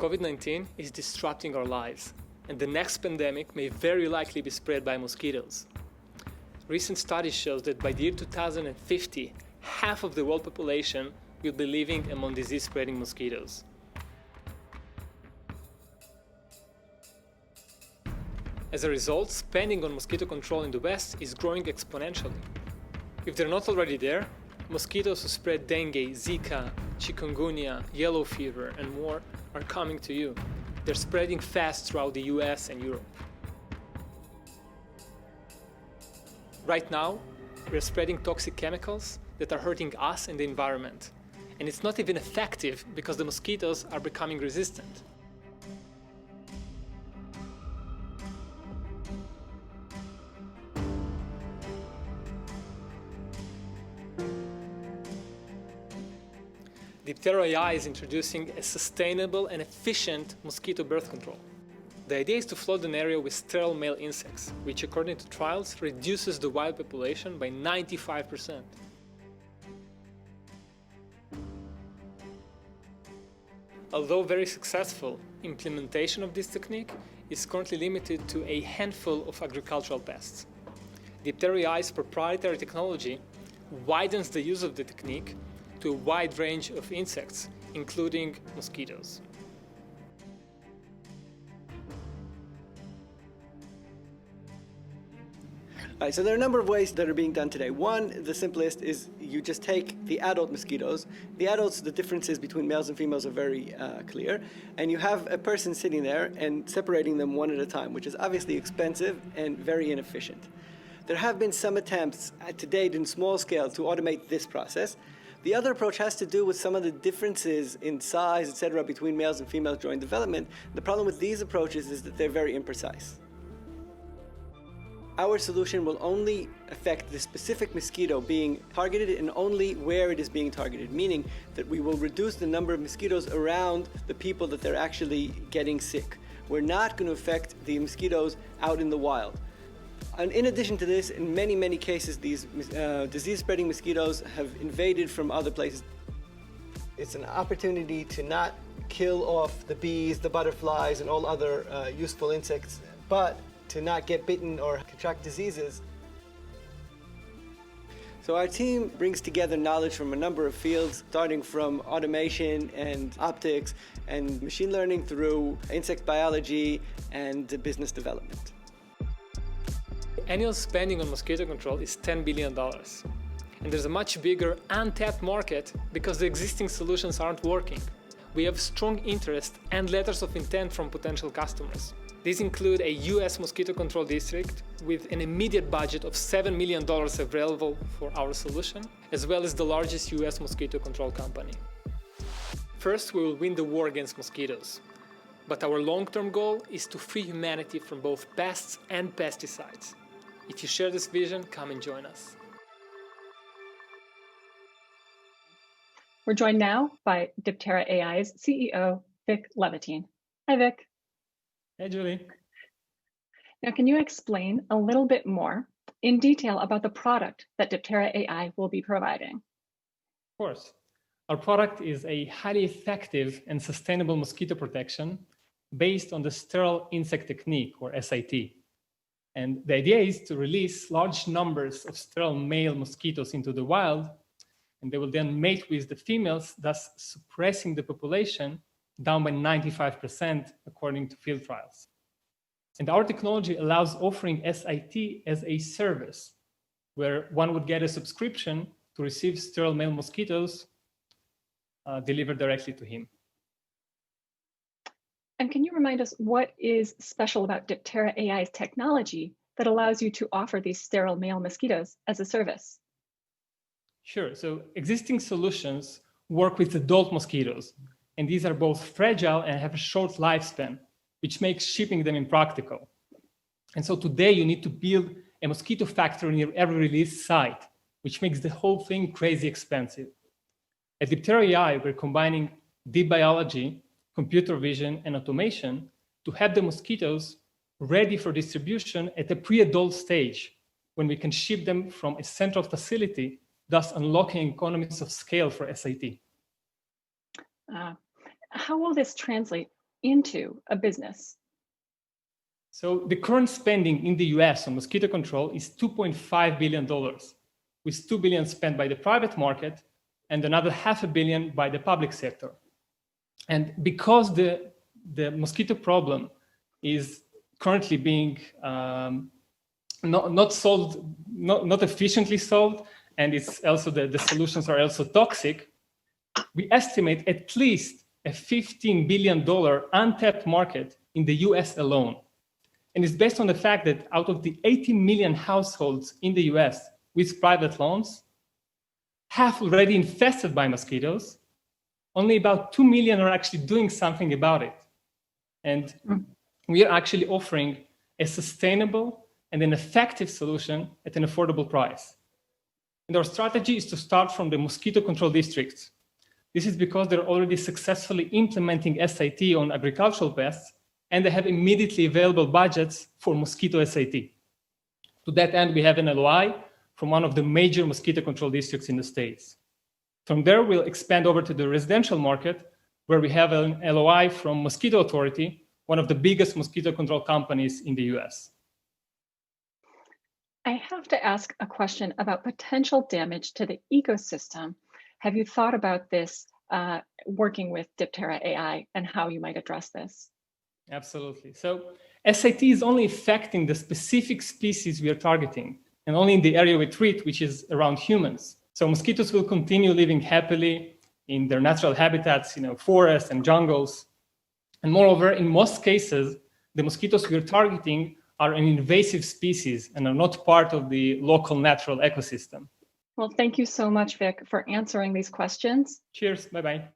COVID-19 is disrupting our lives, and the next pandemic may very likely be spread by mosquitoes. Recent studies show that by the year 2050, half of the world population will be living among disease-spreading mosquitoes. As a result, spending on mosquito control in the West is growing exponentially. If they're not already there, mosquitoes who spread dengue, Zika, chikungunya, yellow fever, and more are coming to you. They're spreading fast throughout the US and Europe. Right now, we're spreading toxic chemicals that are hurting us and the environment. And it's not even effective because the mosquitoes are becoming resistant. Diptera.AI is introducing a sustainable and efficient mosquito birth control. The idea is to flood an area with sterile male insects, which according to trials reduces the wild population by 95%. Although very successful, implementation of this technique is currently limited to a handful of agricultural pests. Diptera.AI's proprietary technology widens the use of the technique to a wide range of insects, including mosquitoes. All right, so there are a number of ways that are being done today. One, the simplest, is you just take the adult mosquitoes. The adults, the differences between males and females are very clear. And you have a person sitting there and separating them one at a time, which is obviously expensive and very inefficient. There have been some attempts to date in small scale to automate this process. The other approach has to do with some of the differences in size, etc., between males and females during development. The problem with these approaches is that they're very imprecise. Our solution will only affect the specific mosquito being targeted and only where it is being targeted, meaning that we will reduce the number of mosquitoes around the people that they're actually getting sick. We're not going to affect the mosquitoes out in the wild. And in addition to this, in many, many cases, these disease-spreading mosquitoes have invaded from other places. It's an opportunity to not kill off the bees, the butterflies, and all other useful insects, but to not get bitten or contract diseases. So our team brings together knowledge from a number of fields, starting from automation and optics and machine learning through insect biology and business development. Annual spending on mosquito control is $10 billion. And there's a much bigger untapped market because the existing solutions aren't working. We have strong interest and letters of intent from potential customers. These include a US mosquito control district with an immediate budget of $7 million available for our solution, as well as the largest US mosquito control company. First, we will win the war against mosquitoes. But our long-term goal is to free humanity from both pests and pesticides. If you share this vision, come and join us. We're joined now by Diptera.AI's CEO, Vic Levitine. Hi, Vic. Hey, Julie. Now, can you explain a little bit more in detail about the product that Diptera.AI will be providing? Of course. Our product is a highly effective and sustainable mosquito protection based on the sterile insect technique, or SIT. And the idea is to release large numbers of sterile male mosquitoes into the wild, and they will then mate with the females, thus suppressing the population down by 95% according to field trials. And our technology allows offering SIT as a service, where one would get a subscription to receive sterile male mosquitoes delivered directly to him. And can you remind us what is special about Diptera.AI's technology that allows you to offer these sterile male mosquitoes as a service? Sure. So existing solutions work with adult mosquitoes, and these are both fragile and have a short lifespan, which makes shipping them impractical. And so today you need to build a mosquito factory near every release site, which makes the whole thing crazy expensive. At Diptera.AI, we're combining deep biology, computer vision, and automation to have the mosquitoes ready for distribution at a pre-adult stage, when we can ship them from a central facility, thus unlocking economies of scale for SIT. How will this translate into a business? So the current spending in the US on mosquito control is $2.5 billion, with $2 billion spent by the private market and another $500 million by the public sector. And because the mosquito problem is currently being not solved, not efficiently solved, and it's also the solutions are also toxic, we estimate at least a $15 billion untapped market in the US alone. And it's based on the fact that out of the 80 million households in the US with private loans, half already infested by mosquitoes, only about 2 million are actually doing something about it. And we are actually offering a sustainable and an effective solution at an affordable price. And our strategy is to start from the mosquito control districts. This is because they're already successfully implementing SIT on agricultural pests, and they have immediately available budgets for mosquito SIT. To that end, we have an LOI from one of the major mosquito control districts in the States. From there, we'll expand over to the residential market, where we have an LOI from Mosquito Authority, one of the biggest mosquito control companies in the US. I have to ask a question about potential damage to the ecosystem. Have you thought about this working with Diptera.AI and how you might address this? Absolutely. So SIT is only affecting the specific species we are targeting, and only in the area we treat, which is around humans. So mosquitoes will continue living happily in their natural habitats, forests and jungles. And moreover, in most cases, the mosquitoes we are targeting are an invasive species and are not part of the local natural ecosystem. Well, thank you so much, Vic, for answering these questions. Cheers. Bye-bye.